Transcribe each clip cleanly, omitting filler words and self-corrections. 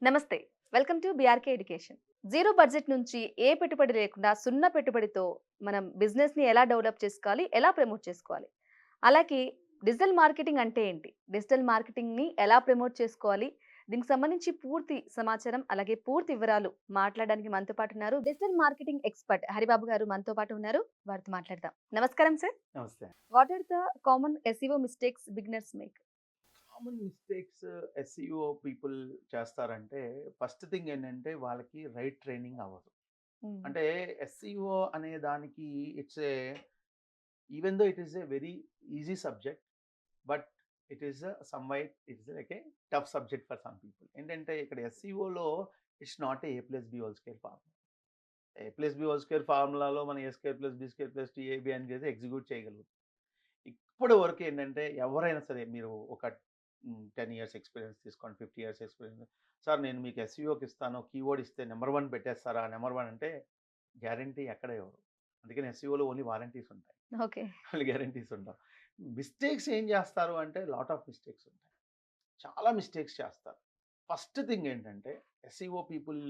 నమస్తే. Welcome to BRK education. Zero budget నుంచి ఏ పెట్టుబడి లేకుండా సున్నా పెట్టుబడితో మనం బిజినెస్‌ని ఎలా డెవలప్ చేసుకోవాలి? ఎలా ప్రమోట్ చేసుకోవాలి? అలాగే డిజిటల్ మార్కెటింగ్ అంటే ఏంటి? డిజిటల్ మార్కెటింగ్‌ని ఎలా ప్రమోట్ చేసుకోవాలి? దీనికి సంబంధించి పూర్తి సమాచారం అలాగే పూర్తి వివరాలు మాట్లాడడానికి మనతో పాటు ఉన్నారు. డిజిటల్ మార్కెటింగ్ ఎక్స్‌పర్ట్ హరిబాబు గారు మనతో పాటు ఉన్నారు. వారితో మాట్లాడదాం. నమస్కారం సార్. నమస్తే. What are the common SEO mistakes beginners make? Common mistakes SEO people చేస్తారంటే, ఫస్ట్ థింగ్ ఏంటంటే వాళ్ళకి రైట్ ట్రైనింగ్ అవ్వదు. హ్మ్. అంటే ఎస్‌ఈఓ అనే దానికి it's a even though it is a very easy subject. But it is like a tough subject for some people. ఏంటంటే ఇక్కడ ఎస్‌ఈఓలో it's not a plus B whole square formula. A plus B whole square ఫార్ములాలో మనం A square plus B square plus two A B అని చేసి execute చేయగలుగుతాం. ఇప్పటి వరకు ఏంటంటే ఎవరైనా సరే మీరు ఒక 10 ఇయర్స్ ఎక్స్‌పీరియన్స్ తీసుకోండి, 50 ఇయర్స్ ఎక్స్‌పీరియన్స్. సార్ నేను మీకు ఎస్‌ఈఓకి ఇస్తాను. కీవర్డ్ ఇస్తే నంబర్ 1 పెట్టేస్తారా? నంబర్ 1 అంటే గ్యారంటీ ఎక్కడ ఇవ్వరు. అందుకని ఎస్‌ఈఓలో ఓన్లీ వారంటీస్ ఉంటాయి. ఓకే. మళ్ళీ గ్యారంటీస్ ఉండవు. మిస్టేక్స్ ఏం చేస్తారు అంటే లాట్ ఆఫ్ మిస్టేక్స్ ఉంటాయి. చాలా మిస్టేక్స్ చేస్తారు. ఫస్ట్ థింగ్ ఏంటంటే ఎస్‌ఈఓ పీపుల్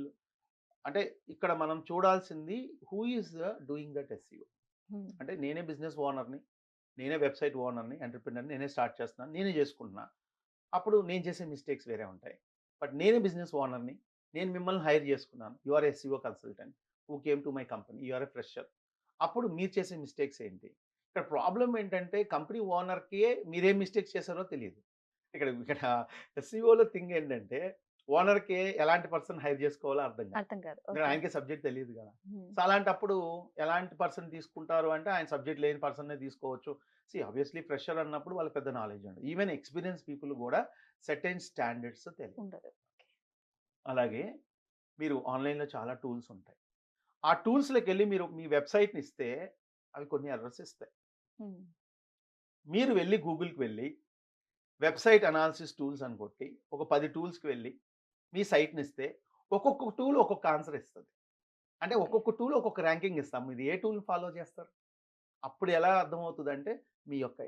అంటే ఇక్కడ మనం చూడాల్సింది who is doing that SEO. హ్మ్. అంటే నేనే బిజినెస్ ఓనర్‌ని. నేనే వెబ్‌సైట్ ఓనర్‌ని, ఎంటర్‌ప్రెన్యూర్‌ని నేనే స్టార్ట్ చేస్తున్నాను. నేనే చేసుకుంటున్నా. అప్పుడు నేను చేసే మిస్టేక్స్ వేరే ఉంటాయి. బట్ నేనే బిజినెస్ ఓనర్‌ని. నేను మిమ్మల్ని హైర్ చేసుకున్నాను. You are SEO consultant who came to my company. You are a fresher. అప్పుడు మీరు చేసే మిస్టేక్స్ ఏంటి? ఇక్కడ ప్రాబ్లమ్ ఏంటంటే కంపెనీ ఓనర్‌కే మీరేం మిస్టేక్స్ చేశారో తెలీదు. ఇక్కడ ఇక్కడ ఎస్‌సిఓలో థింగ్ ఏంటంటే ఓనర్‌కే ఎలాంటి పర్సన్ హైర్ చేసుకోవాలో అర్థం కాదు. అర్థం కాదు. ఎందుకంటే ఓకే. ఆయనకే సబ్జెక్ట్ తెలీదు కదా! హ్మ్. సో, అలాంటప్పుడు ఎలాంటి పర్సన్ తీసుకుంటారు అంటే ఆయన సబ్జెక్ట్ లేని పర్సన్‌నే తీసుకోవచ్చు. ఆబ్వియస్లీ ఫ్రెషర్ అన్నప్పుడు వాళ్ళకి పెద్ద నాలెడ్జ్ ఉండదు. ఈవెన్ ఎక్స్‌పీరియన్స్ పీపుల్ గూడా సెర్టైన్ స్టాండర్డ్స్ తెలియవు. ఉండదు. అలాగే మీరు ఆన్‌లైన్‌లో చాలా టూల్స్ ఉంటాయి. ఆ టూల్స్‌లోకెళ్ళి మీరు మీ వెబ్‌సైట్‌ని ఇస్తే అవి కొన్ని ఎర్రర్స్ ఇస్తాయి. హ్మ్. మీరు వెళ్లి గూగుల్‌కి వెళ్లి వెబ్‌సైట్ అనాలిసిస్ టూల్స్ అని కొట్టి ఒక 10 టూల్స్‌కి వెళ్లి మీ సైట్‌ని ఇస్తే ఒక్కొక్క టూల్ ఒక్కొక్క ఆన్సర్ ఇస్తది. అంటే ఓకే. ఒక్కొక్క టూల్ ఒక్కొక్క ర్యాంకింగ్ ఇస్తాం. మీరు ఏ టూల్ ఫాలో చేస్తారు? అప్పుడు ఎలా అర్థమవుతదంటే, మీ యొక్క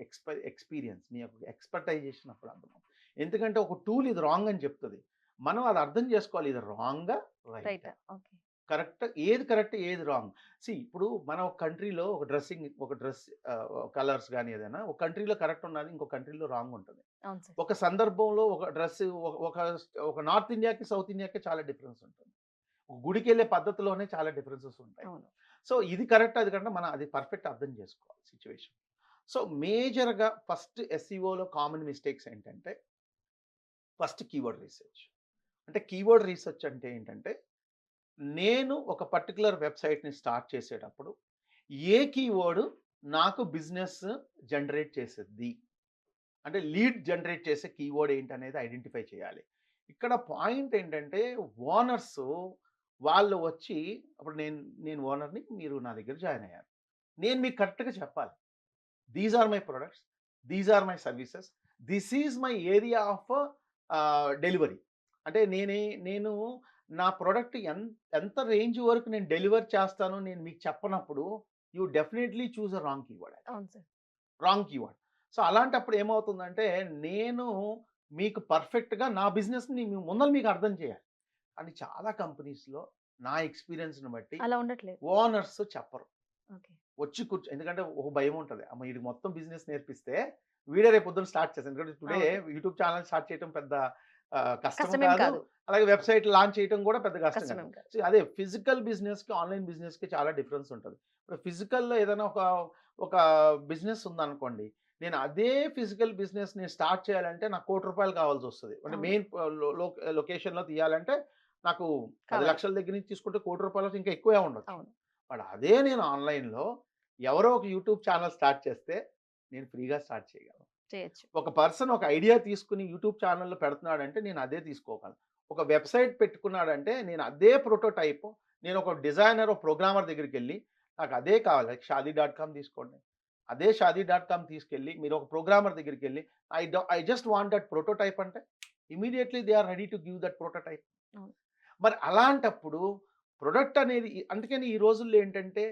ఎక్స్‌పీరియన్స్, మీ యొక్క ఎక్స్‌పర్టైజేషన్ అప్పుడు అర్థమవుతుంది. ఎందుకంటే ఒక టూల్ ఇది రాంగ్ అని చెప్తది. మనం అది అర్థం చేసుకోవాలి. ఇది రాంగా? రైటా? రైటా? ఓకే. కరెక్ట్, ఏది రాంగ్? ఇప్పుడు మన ఒక కంట్రీలో ఒక డ్రెస్ కలర్స్ గాని ఏదైనా ఒక కంట్రీలో కరెక్ట్ ఉన్నది. ఇంకో కంట్రీలో రాంగ్ ఉంటది. అవును సార్. ఒక సందర్భంలో ఒక డ్రెస్ ఒక ఒక ఒక నార్త్ ఇండియాకి, సౌత్ ఇండియాకి చాలా డిఫరెన్స్ ఉంటుంది. గుడికెళ్ళే పద్ధతిలోనే చాలా డిఫరెన్సెస్ ఉంటాయి. అవును. సో, ఇది కరెక్ట్ అది కరెక్ట్ మనం అది పర్ఫెక్ట్ అర్థం చేసుకోవాలి సిట్యుయేషన్. సో, మేజర్‌గా ఫస్ట్ ఎస్‌ఈఓలో కామన్ మిస్టేక్స్ ఏంటంటే, ఫస్ట్ కీవర్డ్ రీసెర్చ్. అంటే కీవర్డ్ రీసెర్చ్ అంటే ఏంటంటే, నేను ఒక పర్టిక్యులర్ వెబ్‌సైట్‌ని స్టార్ట్ చేసేటప్పుడు, ఏ కీవర్డ్ నాకు బిజినెస్ జనరేట్ చేసిద్ది? అంటే లీడ్ జనరేట్ చేసే కీవర్డ్ ఏంటనేది ఐడెంటిఫై చేయాలి. ఇక్కడ పాయింట్ ఏంటంటే ఓనర్స్ వాళ్ళు వచ్చి అప్పుడు నేను ఓనర్‌ని మీరు నా దగ్గర జాయిన్ అయ్యారు. నేను మీకు కరెక్ట్‌గా చెప్పాలి. These are my products. These are my services. This is my area of delivery. అంటే నేను నా ప్రొడక్ట్ ఎంత రేంజ్ వరకు నేను డెలివర్ చేస్తానో నేను మీకు చెప్పనప్పుడు you definitely choose a wrong keyword. అవును సార్. Wrong keyword. సో, అలాంటప్పుడు ఏమవుతుందంటే, నేను మీకు పర్ఫెక్ట్‌గా నా బిజినెస్‌ని ముందల మీకు అర్థం చేయాలి. కానీ చాలా కంపెనీస్‌లో నా ఎక్స్‌పీరియన్స్‌ని బట్టి అలా ఉండట్లేదు. ఓనర్స్ చెప్పరు. ఓకే. వచ్చి ఎందుకంటే ఒక భయం ఉంటది. అమ్మ! ఈడికి మొత్తం బిజినెస్ నేర్పిస్తే వీడే రేపు పొద్దున్న స్టార్ట్ చేస్తాడు. ఎందుకంటే టుడే అవును. యూట్యూబ్ ఛానెల్ స్టార్ట్ చేయడం పెద్ద కష్టం కష్టమేం కాదు. కాదు. అలాగే వెబ్‌సైట్ లాంచ్ చేయడం కూడా పెద్ద కష్టం కాదు. కష్టమేం కాదు. అదే ఫిజికల్ బిజినెస్‌కి, ఆన్‌లైన్ బిజినెస్‌కి చాలా డిఫరెన్స్ ఉంటది. ఇప్పుడు ఫిజికల్‌లో ఏదైనా ఒక బిజినెస్ ఉందనుకోండి. నేను అదే ఫిజికల్ బిజినెస్ నేను స్టార్ట్ చేయాలంటే నాకు ₹1,00,00,000 కావాల్సొస్తది. అంటే అవును. మెయిన్ లొకేషన్‌లో తీయాలంటే నాకు కావాలి. 10,00,000 దగ్గర నుంచి తీసుకుంటే ₹1,00,00,000 ఇంకా ఎక్కువే ఉండొచ్చు. అవును. బట్ అదే నేను ఆన్‌లైన్‌లో ఎవరో ఒక యూట్యూబ్ ఛానెల్ స్టార్ట్ చేస్తే నేను ఫ్రీగా స్టార్ట్ చేయగలను. చేయొచ్చు. ఒక పర్సన్ ఒక ఐడియా తీసుకొని యూట్యూబ్ ఛానెల్‌లో పెడుతున్నాడంటే నేను అదే తీసుకోగలను. ఒక వెబ్‌సైట్ పెట్టుకున్నాడంటే నేను అదే ప్రోటోటైప్ నేను ఒక డిజైనర్, ఒక ప్రోగ్రామర్ దగ్గరికెళ్ళి నాకు అదే కావాలి. లైక్ షాదీ డాట్ కామ్ తీసుకోండి. అదే షాదీ డాట్ కామ్ తీసుకెళ్ళి మీరు ఒక ప్రోగ్రామర్ దగ్గరికెళ్ళి I just want that prototype అంటే immediately they are ready to give that prototype. అవును. మరి అలాంటప్పుడు ప్రొడక్ట్ అనేది అందుకని ఈ రోజుల్లో ఏంటంటే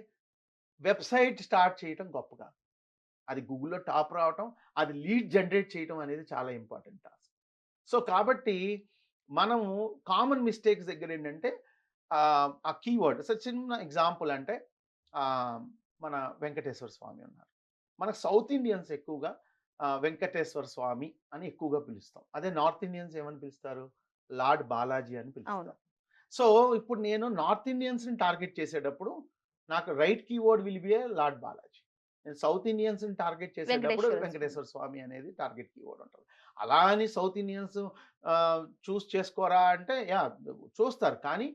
వెబ్‌సైట్ స్టార్ట్ చేయటం గొప్ప కాదు. అది గూగుల్‌లో టాప్ రావటం, అది లీడ్ జనరేట్ చేయటం అనేది చాలా ఇంపార్టెంట్ టాస్క్. సో, కాబట్టి మనము కామన్ మిస్టేక్స్ దగ్గర ఏంటంటే ఆ కీవర్డ్ చిన్న ఎగ్జాంపుల్ అంటే ఆహ్, మన వెంకటేశ్వర స్వామి ఉన్నారు. మన సౌత్ ఇండియన్స్ ఎక్కువగా వెంకటేశ్వర స్వామి అని ఎక్కువగా పిలుస్తాం. అదే నార్త్ ఇండియన్స్ ఏమని పిలుస్తారు? లార్డ్ బాలాజీ అని అవును. పిలుస్తారు. సో, ఇప్పుడు నేను నార్త్ ఇండియన్స్‌ని టార్గెట్ చేసేటప్పుడు నాకు right keyword will be A lord Balaji. నేను సౌత్ ఇండియన్స్‌ని టార్గెట్ చేసేటప్పుడు వెంకటేశ్వర స్వామి. వెంకటేశ్వర స్వామి అనేది టార్గెట్ కీవర్డ్ ఉంటది. అలా అని సౌత్ ఇండియన్స్ చూజ్ చేసుకోరా అంటే యాహ్! చూస్తారు. కానీ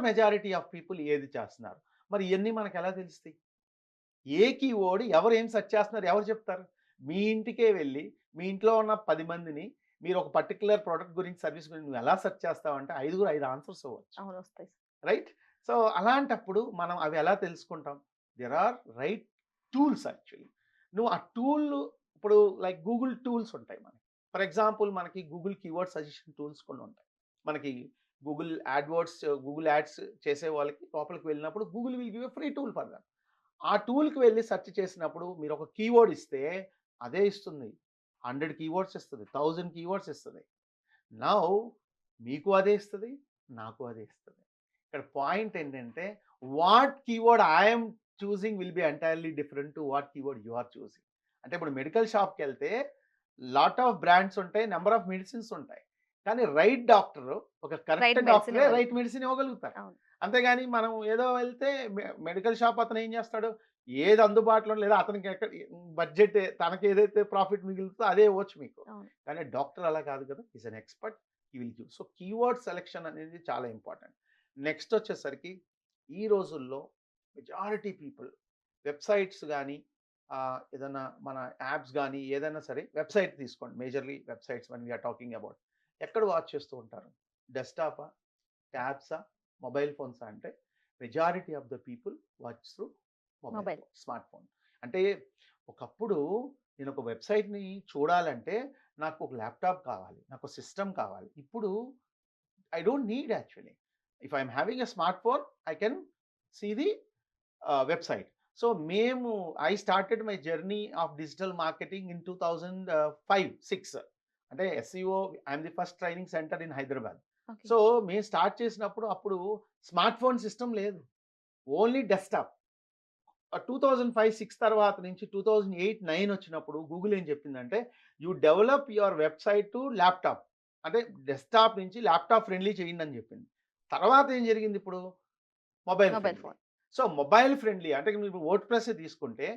మెజారిటీ ఆఫ్ పీపుల్ ఏది చేస్తున్నారు? మరి ఇయన్నీ మనకెలా తెలుస్తాయి? ఏ కీవర్డ్ ఎవరు ఏం సెర్చ్ చేస్తున్నారు ఎవరు చెప్తారు? మీ ఇంటికే వెళ్లి, మీ ఇంట్లో ఉన్న 10 మందిని మీరు ఒక పర్టిక్యులర్ ప్రొడక్ట్ గురించి, సర్విస్ గురించి నువ్వు ఎలా సెర్చ్ చేస్తావంటే 5 ఆన్సర్స్ ఇవ్వచ్చు. అవును, వస్తాయి. రైట్? సో, అలాంటప్పుడు మనం అవి ఎలా తెలుసుకుంటాం? There are right tools actually. నువ్వు ఆ టూల్ ఇప్పుడు లైక్ గూగుల్ టూల్స్ ఉంటాయి మనకి. ఫర్ ఎగ్జాంపుల్ మనకి గూగుల్ కీవర్డ్ సజెషన్ టూల్స్ కొన్ని ఉంటాయి. మనకి గూగుల్ యాడ్స్ చేసే వాళ్ళకి లోపలికి వెళ్ళినప్పుడు Google will give a free tool for that. ఆ టూల్‌కి వెళ్లి సెర్చ్ చేసినప్పుడు మీరు ఒక కీవర్డ్ ఇస్తే అదే ఇస్తుంది. 100 కీవర్డ్స్ ఇస్తది. 1000 కీవర్డ్స్ ఇస్తది. నౌ మీకు అదే ఇస్తది. నాకు అదే ఇస్తది. ఇక్కడ పాయింట్ ఏంటంటే what keyword I am choosing will be entirely different to what keyword you are choosing. అంటే ఇప్పుడు మెడికల్ షాప్‌కెళ్తే లాట్ ఆఫ్ బ్రాండ్స్ ఉంటాయి. నంబర్ ఆఫ్ మెడిసిన్స్ ఉంటాయి. కానీ రైట్ డాక్టర్ ఒక కరెక్ట్ రైట్ మెడిసిన్ డాక్టరే ఇవ్వరు. రైట్ మెడిసిన్ ఇవ్వగలుగుతారు. అవును. అంతేగాని మనం ఏదో వెళ్తే మెడికల్ షాప్ అతను ఏం చేస్తాడు? ఏది అందుబాటులో లేదా అతనికి బడ్జెట్ తనకేదైతే ప్రాఫిట్ మిగులుతుందో అదే ఇవ్వచ్చు మీకు. అవును. కానీ డాక్టర్ అలా కాదు కదా! Is an expert. He will give. So, keyword selection అనేది చాలా ఇంపార్టెంట్. నెక్స్ట్ వచ్చేసరికి ఈ రోజుల్లో మెజారిటీ పీపుల్ వెబ్‌సైట్స్ గాని ఏదన్నా మన యాప్స్ గాని ఏదైనా సరే వెబ్‌సైట్ తీసుకోండి. Majorly websites when we are talking about. ఎక్కడ వాచ్ చేస్తూ ఉంటారు? డెస్క్‌టాపా? ట్యాబ్సా? మొబైల్ ఫోన్సా అంటే majority of the people watch through mobile mobile. Phone, smart phone. అంటే ఒకప్పుడు నేను ఒక వెబ్‌సైట్‌ని చూడాలంటే నాకు ఒక ల్యాప్‌టాప్ కావాలి. నాకు ఒక సిస్టమ్ కావాలి. ఇప్పుడు I don't need actually. If I am having a smart phone I can see the website. So, I started my journey of digital marketing in 2005, 6 అంటే SEO I am the first training centre in Hyderabad. Okay. So, మేము start చేసినప్పుడు అప్పుడు smart phone system లేదు. Only desktop. 2005, 6 తర్వాత నుంచి 2008, 9 వచ్చినప్పుడు Google ఏం చెప్పిందంటే, you develop your website to laptop. అంటే డెస్క్‌టాప్ నుంచి ల్యాప్‌టాప్ ఫ్రెండ్లీ చేయండని చెప్పింది. తర్వాత ఏం జరిగింది ఇప్పుడు? Mobile mobile friendly. Phone. So, mobile friendly అంటే మీరు వర్డ్‌ప్రెస్సే తీసుకుంటే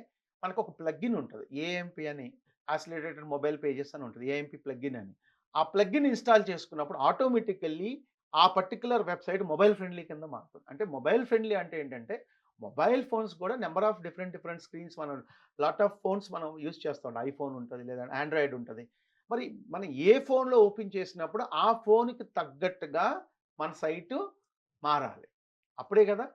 మనకొక ప్లగిన్ ఉంటది. ఏఎంపీ అని యాక్సిలరేటెడ్ మొబైల్ పేజెస్ అని ఉంటది. ఏఎంపీ ప్లగిన్ అని. ఆ ప్లగిన్ ఇన్‌స్టాల్ చేసుకున్నప్పుడు ఆటోమేటికల్లీ ఆ పర్టిక్యులర్ వెబ్‌సైట్ మొబైల్ ఫ్రెండ్లీ కింద మారుతుంది. అంటే మొబైల్ ఫ్రెండ్లీ అంటే ఏంటంటే మొబైల్ ఫోన్స్ కూడా నంబర్ ఆఫ్ డిఫరెంట్ స్క్రీన్స్ మనం లాట్ ఆఫ్ ఫోన్స్ మనం యూజ్ చేస్తాం. ఐఫోన్ ఉంటది లేదా ఆండ్రాయిడ్ ఉంటది. మరి మనం ఏ ఫోన్‌లో ఓపెన్ చేసినప్పుడు ఆ ఫోన్‌కి తగ్గట్టుగా మన సైటు మారాలి. అప్పుడే కదా!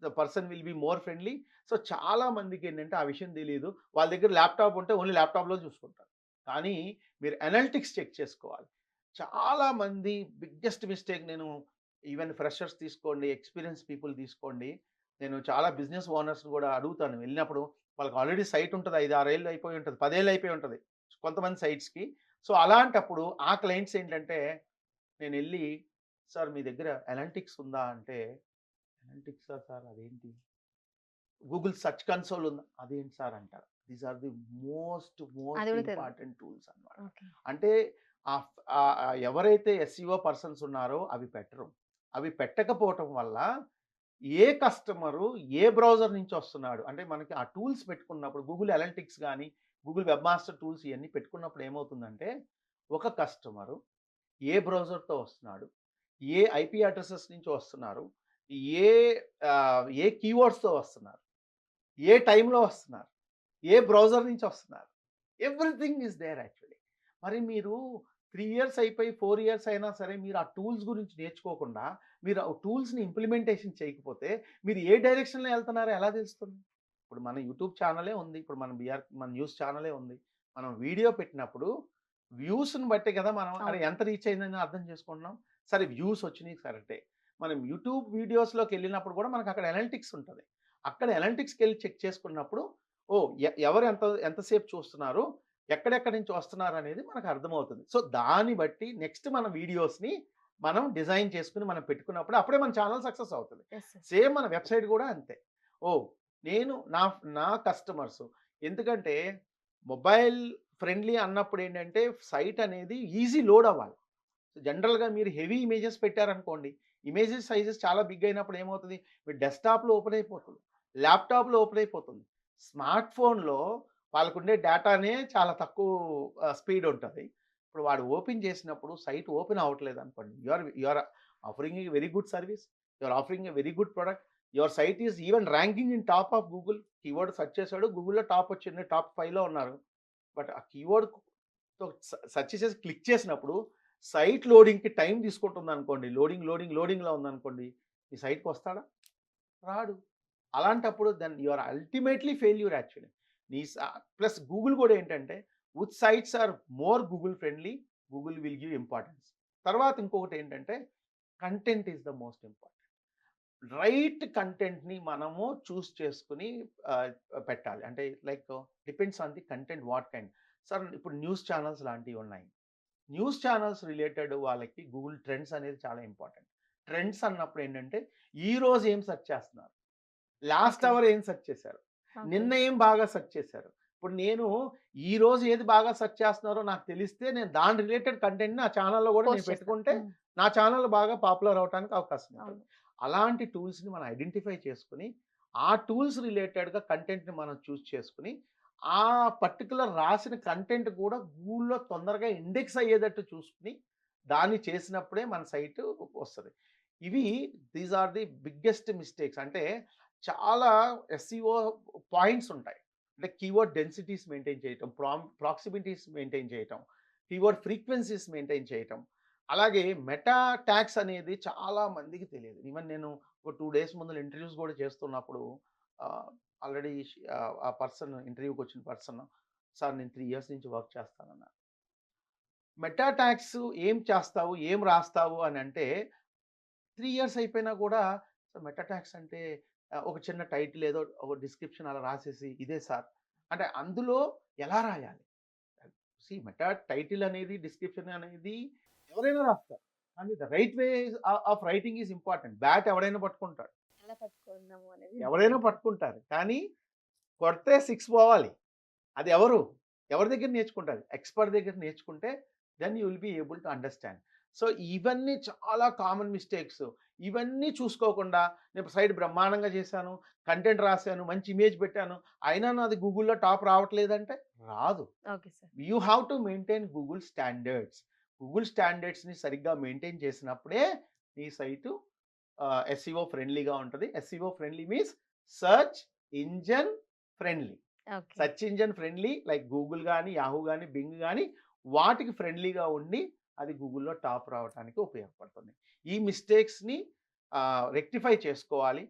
The person will be more friendly. So, చాలా మందికేంటంటే ఆ విషయం తెలీదు. వాళ్ళ దగ్గర ల్యాప్‌టాప్ ఉంటే ఓన్లీ ల్యాప్‌టాప్‌లో చూసుకుంటారు. కానీ మీరు అనలిటిక్స్ చెక్ చేసుకోవాలి. చాలా మంది బిగ్గెస్ట్ మిస్టేక్ నేను ఈవెన్ ఫ్రెషర్స్ తీసుకోండి, ఎక్స్‌పీరియన్స్ పీపుల్ తీసుకోండి. నేను చాలా బిజినెస్ ఓనర్స్‌ని గూడా అడుగుతాను వెళ్ళినప్పుడు. వాళ్ళకి ఆల్రెడీ సైట్ ఉంటది. 5, 6 ఏళ్ళు అయిపోయి ఉంటది. 10 ఏళ్ళు అయిపోయి ఉంటది. కొంతమంది సైట్స్‌కి. సో, అలాంటప్పుడు ఆ క్లయింట్స్ ఏంటంటే నేనెళ్ళి, "సార్ మీ దగ్గర అనలిటిక్స్ ఉందా?" అంటే, "అనలిటిక్సా సార్ అదేంటి?" గూగుల్ సెర్చ్ కన్సోల్ ఉందా? అదేంటి సార్ అంటారు. దీస్ ఆర్ ది అది మోస్ట్ కూడా తెలీదు. ఇంపార్టెంట్ టూల్స్ అన్నమాట. ఓకే. అంటే ఎవరైతే ఎస్‌సిఓ పర్సన్స్ ఉన్నారో అవి పెట్టరు. అవి పెట్టకపోవటం వల్ల ఏ కస్టమరు ఏ బ్రౌజర్ నుంచి వస్తున్నాడు అంటే మనకి ఆ టూల్స్ పెట్టుకున్నప్పుడు గూగుల్ అనలిటిక్స్ గాని, గూగుల్ వెబ్ మాస్టర్ టూల్స్ ఇయన్నీ పెట్టుకున్నప్పుడు ఏమవుతుందంటే ఒక కస్టమరు ఏ బ్రౌజర్‌తో వస్తున్నాడు? ఏ ఐపీ అడ్రెసెస్ నుంచి వస్తున్నారు? ఏ ఏ కీవర్డ్స్‌తో వస్తున్నారు? ఏ టైంలో వస్తున్నారు? ఏ బ్రౌజర్ నుంచి వస్తున్నారు? Everything is there actually. మరి మీరు 3 ఇయర్స్ అయిపోయి 4 ఇయర్స్ అయినా సరే మీరు ఆ టూల్స్ గురించి నేర్చుకోకుండా, మీరు ఆ టూల్స్‌ని ఇంప్లిమెంటేషన్ చేయకపోతే, మీరు ఏ డైరెక్షన్‌లో ఎళ్తున్నారో ఎలా తెలుస్తుంది? ఇప్పుడు మన యూట్యూబ్ ఛానలే ఉంది. ఇప్పుడు మన న్యూస్ ఛానలే ఉంది. మనం వీడియో పెట్టినప్పుడు వ్యూస్‌ని బట్టే కదా మనం అరే అవును. ఎంత రీచ్ అయిందని అర్థం చేసుకుంటున్నాం. సరే వ్యూస్ వచ్చినియి కరెక్టే. మనం యూట్యూబ్ వీడియోస్‌లోకెళ్ళినప్పుడు కూడా మనకు అక్కడ అనలిటిక్స్ ఉంటది. అక్కడ అనలిటిక్స్‌కెళ్ళి చెక్ చేసుకున్నప్పుడు ఓహ్! ఎవరు ఎంతసేపు చూస్తున్నారు? ఎక్కడెక్కడి నుంచి వస్తున్నారనేది మనకు అర్థమవుతుంది. సో, దాన్ని బట్టి నెక్స్ట్ మన వీడియోస్‌ని మనం డిజైన్ చేసుకుని మనం పెట్టుకున్నప్పుడు అప్పుడే మన ఛానల్ సక్సెస్ అవుతుంది. యెస్. యెస్. సేమ్ మన వెబ్‌సైట్ గూడా అంతే. ఓహ్! నేను నా నా కస్టమర్స్ ఎందుకంటే మొబైల్ ఫ్రెండ్లీ అన్నప్పుడేంటంటే సైట్ అనేది ఈజీ లోడ్ అవ్వాలి. జనరల్‌గా మీరు హెవీ ఇమేజెస్ పెట్టారనుకోండి, ఇమేజెస్ సైజెస్ చాలా బిగ్ అయినప్పుడు ఏమవుతది, మీరు డెస్క్‌టాప్‌లో ఓపెన్ అయిపోతుంది. ల్యాప్‌టాప్‌లో ఓపెన్ అయిపోతుంది. స్మార్ట్ ఫోన్‌లో వాళ్ళకుండే డేటానే చాలా తక్కువ స్పీడ్ ఉంటది. ఇప్పుడు వాడు ఓపెన్ చేసినప్పుడు సైట్ ఓపెన్ అవ్వట్లేదనుకోండి, you are offering a very good service. You are offering a very good product. Your site is even ranking in top of Google. Keyword search చేసాడు, గూగుల్‌లో టాప్ వచ్చింది. టాప్ 5లో ఉన్నారు. బట్ ఆ కీవర్డ్‌తో search చేసి click చేసినప్పుడు సైట్ లోడింగ్‌కి టైం తీసుకుంటుందనుకోండి. లోడింగ్‌లో ఉందనుకోండి. ఈ సైట్‌కి వస్తాడా? రాడు. అలాంటప్పుడు then you are ultimately failure actually. నీ స ప్లస్ గూగుల్ కూడా ఏంటంటే which sites are more Google friendly, Google will give importance. తర్వాత ఇంకొకటి ఏంటంటే content is the most important. Right కంటెంట్‌ని మనము చూస్ చేసుకొని పెట్టాలి. అంటే like depends on the content what kind. Sir ఇప్పుడు న్యూస్ ఛానెల్స్ లాంటివి ఉన్నాయి. న్యూస్ ఛానెల్స్ రిలేటెడ్ వాళ్ళకి గూగుల్ ట్రెండ్స్ అనేది చాలా ఇంపార్టెంట్. ట్రెండ్స్ అన్నప్పుడు ఏంటంటే, ఈరోజు ఏం సెర్చ్ చేస్తున్నారు? Last okay. అవర్ ఏం సెర్చ్ చేశారు? ఓకే. నిన్న ఏం బాగా సెర్చ్ చేశారు? ఇప్పుడు నేను ఈరోజు ఏది బాగా సెర్చ్ చేస్తున్నారో నాకు తెలిస్తే నేను దాని రిలేటెడ్ కంటెంట్‌ని నా ఛానెల్‌లో కూడా నేను పోస్ట్ చేస్తా. పెట్టుకుంటే హ్మ్. నా ఛానెల్ బాగా పాపులర్ అవ్వటానికి అవకాశం ఉంటుంది. అవును. అలాంటి టూల్స్‌ని మనం ఐడెంటిఫై చేసుకొని, ఆ టూల్స్ రిలేటెడ్‌గా కంటెంట్‌ని మనం చూజ్ చేసుకొని, ఆ పర్టిక్యులర్ రాసిన కంటెంట్ కూడా గూగుల్‌లో తొందరగా ఇండెక్స్ అయ్యేటట్టు చూసుకొని, దాన్ని చేసినప్పుడే మన సైటు వస్తది. ఇవి these are the biggest mistakes. అంటే చాలా ఎస్‌సిఓ పాయింట్స్ ఉంటాయి. అంటే కీవర్డ్ డెన్సిటీస్ మెయింటైన్ చేయటం, ప్రాక్సిమిటీస్ మెయింటైన్ చేయటం, కీవర్డ్ ఫ్రీక్వెన్సీస్ మెయింటైన్ చేయటం. అలాగే మెటా ట్యాగ్స్ అనేది చాలా మందికి తెలియదు. ఈవెన్ నేను ఒక 2 డేస్ ముందు ఇంటర్వ్యూస్ కూడా చేస్తున్నప్పుడు ఆల్రెడీ ఆ పర్సన్ ఇంటర్వ్యూకి వచ్చిన పర్సన్, "సార్ నేను 3 ఇయర్స్ నుంచి వర్క్ చేస్తానన్నారు." మెటా ట్యాగ్స్ ఏం చేస్తావు? ఏం రాస్తావు? అని అంటే 3 ఇయర్స్ అయిపోయినా కూడా సో మెటా ట్యాగ్స్ అంటే ఒక చిన్న టైటిల్ ఏదో ఒక డిస్క్రిప్షన్ అలా రాసేసి ఇదే సార్ అంటే అందులో ఎలా రాయాలి? మెటా టైటిల్ అనేది డిస్క్రిప్షన్ అనేది ఎవరైనా రాస్తారు. కానీ the right way of writing is important. Bat ఎవడైనా పట్టుకుంటాడు. ఎలా పట్టుకున్నాము అనేది ఎవరైనా ఇంపార్టెంట్. పట్టుకుంటారు. కానీ కొడితే 6 పోవాలి. అది ఎవరు? ఎవరి దగ్గర నేర్చుకుంటారు? ఎక్స్‌పర్ట్ దగ్గర నేర్చుకుంటే then you will be able to understand. So, ఇవన్నీ చాలా కామన్ మిస్టేక్స్. ఇవన్నీ చూసుకోకుండా నేను సైట్ బ్రహ్మాండంగా చేశాను, కంటెంట్ రాసాను, మంచి ఇమేజ్ పెట్టాను. అయినా నాది గూగుల్‌లో టాప్ రావట్లేదంటే రాదు. Okay sir. You have to maintain Google standards. Google స్టాండర్డ్స్‌ని సరిగ్గా మెయింటైన్ చేసినప్పుడే మీ సైటు ఎస్‌సిఓ ఫ్రెండ్లీగా ఉంటది. SEO friendly means search engine friendly. Okay. Search engine friendly like Google గాని, యాహూ గాని, బింగ్ గాని వాటికి ఫ్రెండ్లీగా ఉండి అది గూగుల్‌లో టాప్ రావటానికి ఉపయోగపడుతుంది. ఈ మిస్టేక్స్‌ని రెక్టిఫై చేసుకోవాలి.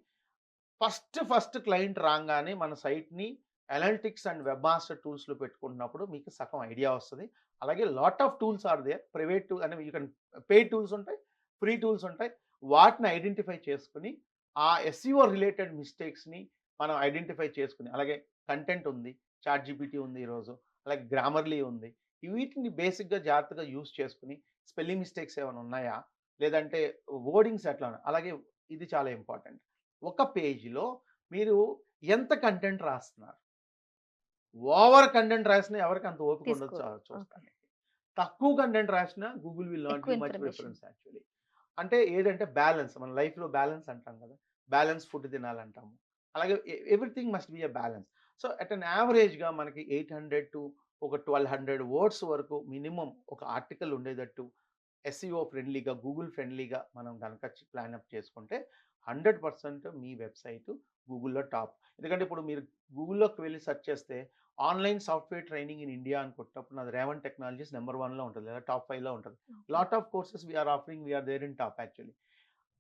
ఫస్ట్ క్లయింట్ రాంగానే మన సైట్‌ని అనలిటిక్స్ అండ్ వెబ్ మాస్టర్ టూల్స్‌లో పెట్టుకుంటున్నప్పుడు మీకు సగం ఐడియా వస్తది. అలాగే lot of tools are there. Private tool అంటే యూ కెన్ పెయిడ్ టూల్స్ ఉంటాయి. ఫ్రీ టూల్స్ ఉంటాయి. వాటిని ఐడెంటిఫై చేసుకొని ఆ ఎస్‌సిఓ రిలేటెడ్ మిస్టేక్స్‌ని మనం ఐడెంటిఫై చేసుకొని అలాగే కంటెంట్ ఉంది. చాట్‌జీపీటీ ఉంది ఈరోజు. అలాగే గ్రామర్లీ ఉంది. వీటిని బేసిక్‌గా జాగ్రత్తగా యూజ్ చేసుకొని స్పెల్లింగ్ మిస్టేక్స్ ఏమైనా ఉన్నాయా? లేదంటే వర్డింగ్స్ ఎట్లా ఉన్నాయి? అలాగే ఇది చాలా ఇంపార్టెంట్. ఒక పేజీలో మీరు ఎంత కంటెంట్ రాస్తున్నారు? ఓవర్ కంటెంట్ రాసినా ఎవరికీ అంత ఓపిక ఉండదు తీసుకోరు. ఓకే. చూస్తానికి. తక్కువ కంటెంట్ రాసినా గూగుల్ విల్ నాట్ ఎక్కువ give much information. Preference actually. అంటే ఏదంటే బ్యాలెన్స్. మన లైఫ్‌లో బ్యాలెన్స్ అంటాం కదా! బ్యాలెన్స్ ఫుడ్ తినాలంటాము. అలాగే everything must be a balance. So, at an యావరేజ్‌గా మనకి 800 టు ఒక 1200 వర్డ్స్ వరకు మినిమమ్ ఒక ఆర్టికల్ ఉండేటట్టు ఎస్‌సిఓ ఫ్రెండ్లీగా, గూగుల్ ఫ్రెండ్లీగా మనం గనక ప్లానప్ చేసుకుంటే 100% మీ వెబ్‌సైటు గూగుల్‌లో టాప్. ఎందుకంటే ఇప్పుడు మీరు గూగుల్‌లోకి వెళ్లి సెర్చ్ చేస్తే online software training in India అని కొట్టినప్పుడు నాది రేవంత్ టెక్నాలజీస్ నంబర్ 1లో ఉంటది. లేదా టాప్ 5లో ఉంటది. Okay. Lot of courses we are offering. We are there in top actually.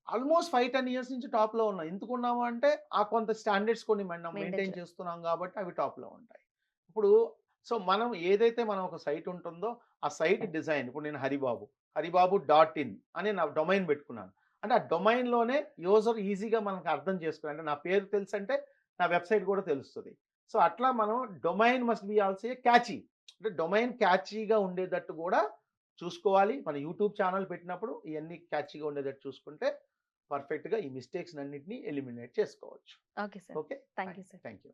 Almost 5, 10 years నుంచి టాప్‌లో ఉన్నాం. ఎందుకున్నాము అంటే ఆ కొంత స్టాండర్డ్స్ కొన్ని మనం మెయింటైన్ మెయింటైన్ చేయాలి. చేస్తున్నాం కాబట్టి అవి టాప్‌లో ఉంటాయి. ఇప్పుడు సో, మనం ఏదైతే మనం ఒక సైట్ ఉంటుందో ఆ సైట్ డిజైన్ ఇప్పుడు నేను హరిబాబు డాట్ ఇన్ అని నా డొమైన్ పెట్టుకున్నాను. అంటే ఆ డొమైన్‌లోనే యూజర్ ఈజీగా మనకు అర్థం చేసుకుని అంటే నా పేరు తెలుసంటే నా వెబ్‌సైట్ కూడా తెలుస్తది. సో, అట్లా మనం domain must be also a catchy. అంటే డొమైన్ క్యాచీగా ఉండేటట్టు కూడా చూసుకోవాలి. మన యూట్యూబ్ ఛానల్ పెట్టినప్పుడు ఇవన్నీ క్యాచీగా ఉండేటట్టు చూసుకుంటే పర్ఫెక్ట్‌గా ఈ మిస్టేక్స్ అన్నిటిని ఎలిమినేట్ చేసుకోవచ్చు. Okay sir. Okay. Thank you sir. Thank you.